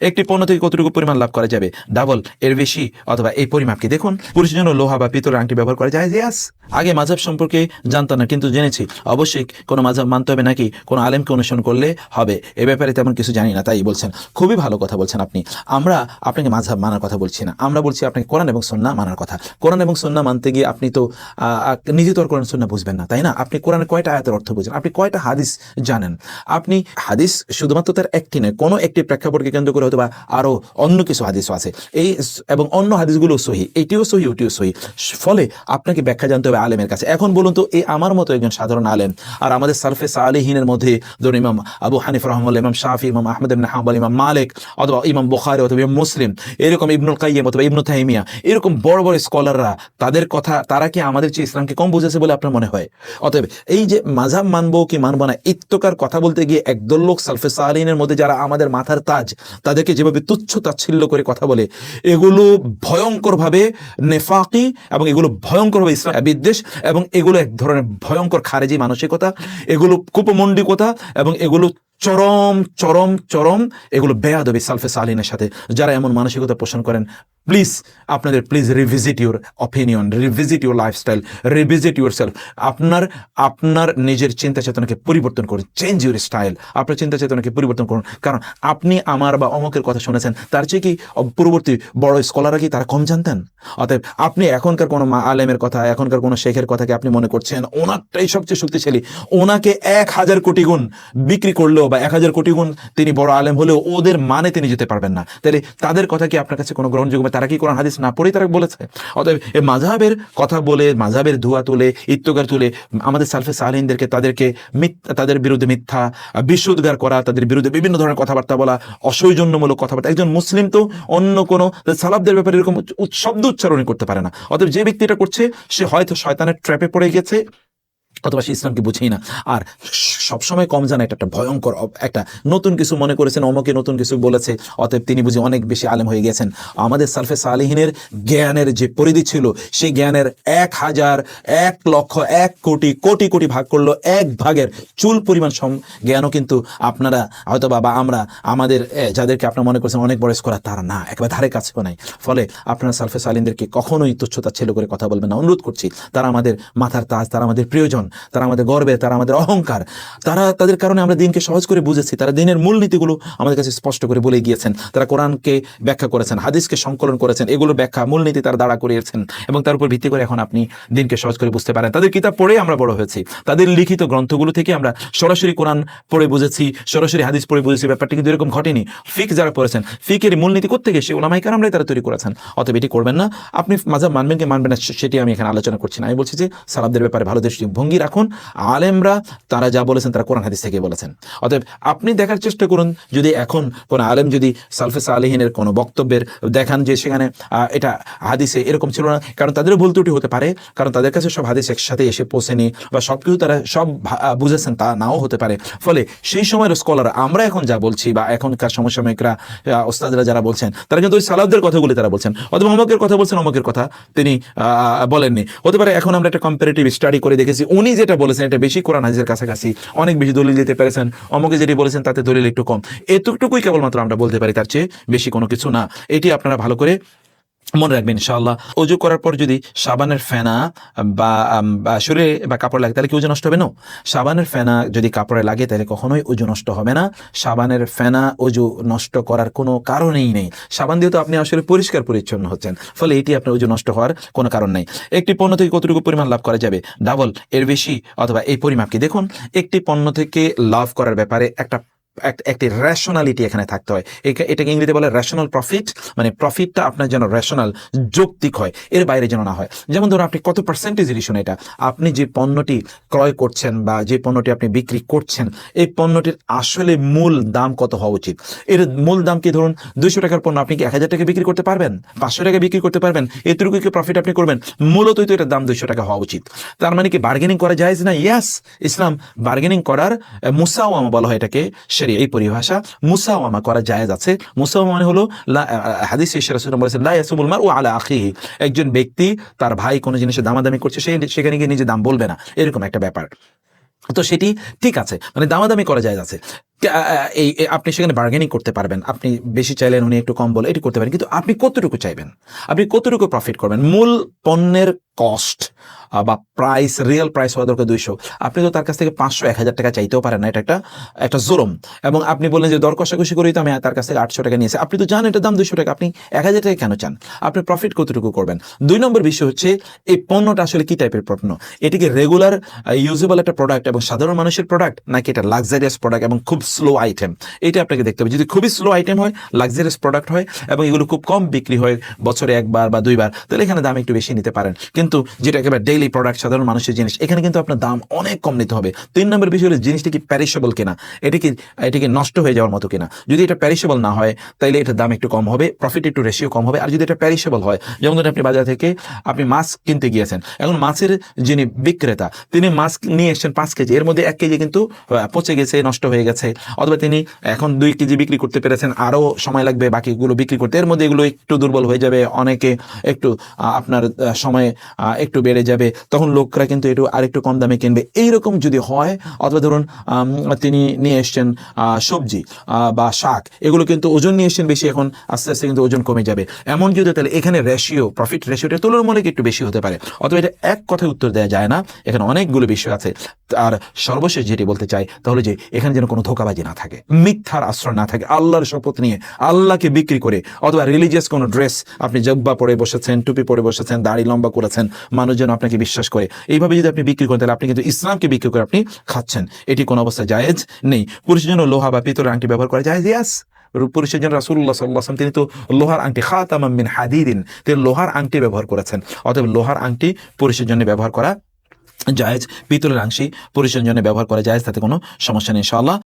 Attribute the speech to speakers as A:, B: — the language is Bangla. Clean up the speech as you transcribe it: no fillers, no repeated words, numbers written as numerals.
A: একটি পণ্য থেকে কতটুকু পরিমাণ লাভ করা যাবে, ডাবল, এর বেশি, অথবা এই পরিমাপকে দেখুন। পুরুষের জন্য লোহা বা পিতলের আংটি ব্যবহার করা যায়? ইয়াস। আগে মাযহাব সম্পর্কে জানতাম না, কিন্তু জেনেছি। অবশ্যই কোনো মাযহাব মানতে হবে নাকি কোনো আলেমকে অনুসরণ করলে হবে, এ ব্যাপারে তেমন কিছু জানি না, তাই বলছেন। খুবই ভালো কথা বলছেন আপনি। আমরা আপনাকে মাযহাব মানার কথা বলছি না, আমরা বলছি আপনাকে কোরআন এবং সুন্নাহ মানার কথা। কোরআন এবং সুন্নাহ মানতে গিয়ে আপনি তো নিজে তো আর কোরআন সুন্নাহ বুঝবেন না, তাই না? আপনি কোরআনের কয়টা আয়াতের অর্থ বুঝেন, আপনি কয়টা হাদিস জানেন? আপনি হাদিস শুধুমাত্র তার একটি নয়, কোনো একটি প্রেক্ষাপটকে কেন্দ্র করে হয়তো বা আরও অন্য কিছু হাদিসও আছে, এবং অন্য হাদিসগুলো সহি, এটিও সহি, ওটিও সহি। ফলে আপনাকে ব্যাখ্যা জানতে হবে আলেমের কাছে। এখন বলুন তো, এই আমার মতো একজন সাধারণ আলেম আর আমাদের সালফে সালেহিনের মধ্যে ধরুন ইমাম আবু হানিফা রাহমাতুল্লাহ, ইমাম শাফি, ইমাম আহমদ ইবনে হাম্বল, ইমাম মালিক, অথবা ইমাম বুখারী, অথবা ইমাম মুসলিম, এরকম ইবনুল কাইয়্যিম অথবা ইবনু তাইমিয়া, এরকম বড় বড় স্কলাররা, তাদের কথা, তারা কি আমাদের চেয়ে ইসলামকে কম বুঝেছে বলে আপনার মনে হয়? অতএব এই যে মাযহাব মানবো কি মানবো না, ইত্তকার কথা বলতে গিয়ে একদল লোক সালফে সালেহিনের মধ্যে যারা আমাদের মাথার তাজ, তাদেরকে যেভাবে তুচ্ছ তাচ্ছিল্য করে কথা বলে, এগুলো ভয়ঙ্করভাবে নেফাকি, এবং এগুলো ভয়ঙ্করভাবে ইসলাম বিদ্বেষ, এবং এগুলো এক ধরনের ভয়ঙ্কর খারেজি মানসিকতা, এগুলো কুপমন্ডিকতা, এবং এগুলো চরম চরম চরম এগুলো বেয়াদবি সালফে সালিনের সাথে। যারা এমন মানসিকতা পোষণ করেন, please please revisit your opinion, revisit your lifestyle, revisit your self. আপনার নিজের চিন্তা চেতনাকে পরিবর্তন করুন, চেঞ্জ ইউর স্টাইল, আপনার চিন্তা চেতনাকে পরিবর্তন করুন। কারণ আপনি আমার বা অমুকের কথা শুনেছেন, তার চেয়ে কি পূর্ববর্তী বড় স্কলাররা কি তারা কম জানতেন? অতএব আপনি এখনকার কোনো আলেমের কথা, এখনকার কোনো শেখের কথাকে আপনি মনে করছেন ওনারটাই সবচেয়ে শক্তিশালী, ওনাকে 1000 কোটি গুণ বিক্রি করলেও বা 1000 কোটি গুণ তিনি বড় আলেম হলেও ওদের মানে তিনি যেতে পারবেন না। তাহলে তাদের কথা কি আপনার কাছে কোনো গ্রহণযোগ্য? তারা কি কোরআন হাদিস না পড়েই তারা বলেছে? অতএব এই মাযহাবের কথা বলে, মাযহাবের ধোয়া তুলে, ইত্তকার তুলে আমাদের সালফে সালেহিনদেরকে, তাদের বিরুদ্ধে মিথ্যা বিশুদ্ধার করা, তাদের বিরুদ্ধে বিভিন্ন ধরনের কথাবার্তা বলা, অসৌজন্যমূলক কথাবার্তা। একজন মুসলিম তো অন্য কোনো সালাফদের ব্যাপারে এরকম শব্দ উচ্চারণ করতে পারে না। অতএব যে ব্যক্তি এটা করছে, সে হয়তো শয়তানের ট্র্যাপে পড়ে গেছে, অথবা সে ইসলামকে বুঝেই না। আর সবসময় কম জানা, এটা একটা ভয়ঙ্কর, একটা নতুন কিছু মনে করেছেন, অমকে নতুন কিছু বলেছে, অতএব তিনি বুঝে অনেক বেশি আলেম হয়ে গেছেন। আমাদের সালফে সালেহিনের জ্ঞানের যে পরিধি ছিল, সেই জ্ঞানের 1000, 1 লক্ষ, 1 কোটি কোটি কোটি ভাগ করলো, 1 ভাগের চুল পরিমাণ জ্ঞানও কিন্তু আপনারা হয়তো বা আমরা আমাদের যাদেরকে আপনারা মনে করছেন অনেক বড় স্কলার, তারা না, একেবারে ধারে কাছেও নাই। ফলে আপনারা সালফে সালেহিনদেরকে কখনোই তুচ্ছতা ছেলে করে কথা বলবেন না, অনুরোধ করছি। তারা আমাদের মাথার তাজ, তারা আমাদের প্রিয়জন, তারা আমাদের গর্বে, তারা আমাদের অহংকার, তাদের কারণে আমরা দিনকে সহজ করে বুঝেছি। তারা দিনের মূলনীতিগুলো আমাদের কাছে স্পষ্ট করে বলে গিয়েছেন। তারা কোরআনকে ব্যাখ্যা করেছেন, হাদিসকে সংকলন করেছেন, এগুলোর ব্যাখ্যা মূলনীতি তারা দাঁড়া করিয়েছেন, এবং তার উপর ভিত্তি করে এখন আপনি দিনকে সহজ করে বুঝতে পারেন। তাদের কিতাব পড়ে আমরা বড় হয়েছি, তাদের লিখিত গ্রন্থগুলো থেকে আমরা সরাসরি কোরআন পড়ে বুঝেছি, সরাসরি হাদিস পড়ে বুঝেছি। ব্যাপারটি কিন্তু এরকম ঘটেনি। ফিক যারা পড়েছেন, ফিকের মূলনীতি কোত্থেকে? সে উলামায়ে কেরামরাই তারা তৈরি করেছেন। অতএব এটি করবেন না। আপনি মাযহাব মানবেন কি মানবেন না সেটি আমি এখানে আলোচনা করছি না। আমি বলছি যে সালাফদের ব্যাপারে ভালো দৃষ্টিভঙ্গি রাখুন। আলেমরা তারা যা বলেছেন তারা কোরআন হাদিস থেকে বলেছেন। অতএব আপনি দেখার চেষ্টা করুন, যদি এখন কোন আলেম যদি সালফে সালেহিনের কোনো বক্তব্যের দেখান যে সেখানে এটা হাদিসে এরকম ছিল না, কারণ তাদেরও ভুল ত্রুটি হতে পারে, কারণ তাদের কাছে সব হাদিস একসাথে এসে পৌঁছেনি, বা সব কিছু তারা সব বুঝেছেন তা নাও হতে পারে। ফলে সেই সময়ের স্কলার আমরা এখন যা বলছি, বা এখনকার সমসাময়িকরা ওস্তাদরা যারা বলছেন, তারা কিন্তু ওই সালাফদের কথাগুলি তারা বলছেন, অথবা অমকের কথা বলছেন, অমকের কথা তিনি বলেননি। হতে পারে এখন আমরা একটা কম্পারেটিভ স্টাডি করে দেখেছি, উনি যেটা বলেছেন এটা বেশি কোরআন হাদিসের কাছাকাছি, অনেক বেশি দলিল দিতে পেরেছেন, অমকে যেটি বলেছেন তাতে দলিল একটু কম। এতটুকুই কেবলমাত্র আমরা বলতে পারি, তার চেয়ে বেশি কোনো কিছু না। এটি আপনারা ভালো করে মনে রাখবেন ইনশাআল্লাহ। ওযু করার পর যদি সাবানের ফেনা বা শরীরে বা কাপড় লাগে, তাহলে কি ওযু নষ্ট হবে না? সাবানের ফেনা যদি কাপড়ে লাগে তাহলে কখনোই ওযু নষ্ট হবে না। সাবানের ফেনা ওযু নষ্ট করার কোনো কারণেই নেই। সাবান দিয়ে তো আপনি আসলে পরিষ্কার পরিচ্ছন্ন হচ্ছেন, ফলে এটি আপনার ওযু নষ্ট হওয়ার কোনো কারণ নেই। একটি পণ্য থেকে কতটুকু পরিমাণ লাভ করা যাবে, ডাবল, এর বেশি, অথবা এই পরিমাপকে দেখুন। একটি পণ্য থেকে লাভ করার ব্যাপারে একটি রেশনালিটি এখানে থাকতে হয়। এটাকে ইংরেজিতে বলে রেশনাল প্রফিট, মানে প্রফিটটা আপনার যেন রেশনাল, যৌক্তিক হয়, এর বাইরে যেন না হয়। যেমন ধরুন আপনি কত পার্সেন্টেজের ইস্যু না, এটা আপনি যে পণ্যটি ক্রয় করছেন বা যে পণ্যটি আপনি বিক্রি করছেন, এই পণ্যটির আসলে মূল দাম কত হওয়া উচিত? এর মূল দাম কি? ধরুন 200 টাকার পণ্য আপনি কি 1000 টাকা বিক্রি করতে পারবেন? 500 টাকা বিক্রি করতে পারবেন? এতটুকু কি প্রফিট আপনি করবেন? মূলতই তো এটার দাম 200 টাকা হওয়া উচিত। তার মানে কি বার্গেনিং করা যায় না? ইয়াস, ইসলাম বার্গেনিং করার মুসাওয়ামা বলা হয় এটাকে, এই পরিভাষা মুসাওয়ামা করা জায়েজ আছে। মুসাওয়ামা মানে হলো, হাদিসে রাসূলুল্লাহ বলেছেন লা ইয়াসুবুল মারউ আলা আখিহি, একজন ব্যক্তি তার ভাই কোনো জিনিসে দামাদামি করছে, সেখানে গিয়ে নিজে দাম বলবে না, এরকম একটা ব্যাপার। তো সেটি ঠিক আছে, মানে দামাদামি করা জায়েজ আছে। আপনি সেখানে বার্গেনিং করতে পারবেন, আপনি বেশি চাইলেন উনি একটু কম বলে এটি করতে পারেন, কিন্তু আপনি কতটুকু চাইবেন, আপনি কতটুকু প্রফিট করবেন। মূল পণ্যের কস্ট বা প্রাইস, রিয়েল প্রাইস হওয়া দরকার 200, আপনি তো তার কাছ থেকে 500-1000 টাকা চাইতেও পারেন না, এটা একটা জুলুম। এবং আপনি বললেন যে দর কষাকষি করেই তো আমি তার কাছ থেকে 800 টাকা নিয়েছি, আপনি তো জানেন এটার দাম 200 টাকা, আপনি 1000 টাকা কেন চান, আপনি প্রফিট কতটুকু করবেন। 2 নম্বর বিষয় হচ্ছে এই পণ্যটা আসলে কি টাইপের পণ্য, এটা কি রেগুলার ইউজেবল একটা প্রোডাক্ট এবং সাধারণ মানুষের প্রোডাক্ট, নাকি এটা লাক্সারিয়াস প্রোডাক্ট এবং খুব স্লো আইটেম, এটা আপনাকে দেখতে হবে। যদি খুবই স্লো আইটেম হয়, লাক্সারিয়াস প্রোডাক্ট হয় এবং এগুলো খুব কম বিক্রি হয়, বছরে 1 বার বা 2 বার, তাহলে এখানে দাম একটু বেশি নিতে পারেন। কিন্তু যেটা একেবারে ডেইলি প্রোডাক্ট, সাধারণ মানুষের জিনিস, এখানে কিন্তু আপনার দাম অনেক কম নিতে হবে। 3 নম্বর বিষয় হলো জিনিসটা কি প্যারিশেবল কিনা, এটা কি নষ্ট হয়ে যাওয়ার মতো কিনা। যদি এটা প্যারিশেবল না হয় তাহলে এটার দাম একটু কম হবে, প্রফিট একটু রেশিও কম হবে। আর যদি এটা প্যারিশেবল হয়, যেমন ধরুন আপনি বাজার থেকে আপনি মাছ কিনতে গিয়েছেন, এখন মাছের যিনি বিক্রেতা তিনি মাছ নিয়ে এসেছেন 5 কেজি, এর মধ্যে 1 কেজি কিন্তু পচে গেছে, নষ্ট হয়ে গেছে, অথবা তিনি এখন 2 কেজি বিক্রি করতে পেরেছেন, আরও সময় লাগবে বাকিগুলো বিক্রি করতে, এর মধ্যে এগুলো একটু দুর্বল হয়ে যাবে, অনেকে একটু আপনার সময় একটু বেড়ে যাবে, তখন লোকরা কিন্তু একটু আরেকটু কম দামে কিনবে। এইরকম যদি হয়, অথবা ধরুন তিনি নিয়ে এসছেন সবজি বা শাক, এগুলো কিন্তু ওজন নিয়ে এসছেন বেশি, এখন আস্তে আস্তে কিন্তু ওজন কমে যাবে, এমন যদি, তাহলে এখানে রেশিও, প্রফিট রেশিওটা তুলনামূলক একটু বেশি হতে পারে। অথবা এটা এক কথায় উত্তর দেওয়া যায় না, এখানে অনেকগুলো বিষয় আছে। আর সর্বশেষ যেটি বলতে চাই তাহলে যে এখানে যেন কোনো ধোঁকাবাজি না থাকে, মিথ্যার আশ্রয় না থাকে, আল্লাহর শপথ নিয়ে আল্লাহকে বিক্রি করে, অথবা রিলিজিয়াস কোনো ড্রেস, আপনি জব্বা পরে বসেছেন, টুপি পরে বসেছেন, দাড়ি লম্বা করেছেন, মানুষ যেন আপনাকে বিশ্বাস করে, এইভাবে যদি আপনি বিক্রি করেন, তাহলে আপনি কিন্তু ইসলামকে বিক্রি করে আপনি খাচ্ছেন, এটি কোনো অবস্থায় জায়েজ নেই। পুরুষের জন্য লোহা বা পিতলের আংটি ব্যবহার করা জায়েজ, ইয়াস। পুরুষের জন্য রাসূলুল্লাহ সাল্লাল্লাহু আলাইহি ওয়াসাল্লাম তিনি তো লোহার আংটি, খাতামান মিন হাদিদিন, তিনি লোহার আংটি ব্যবহার করেছেন, অতএব লোহার আংটি পুরুষের জন্য ব্যবহার করা জায়েজ, পিতলের আংটি পুরুষের জন্য ব্যবহার করা জায়েজ, তাতে কোনো সমস্যা নেই ইনশাআল্লাহ।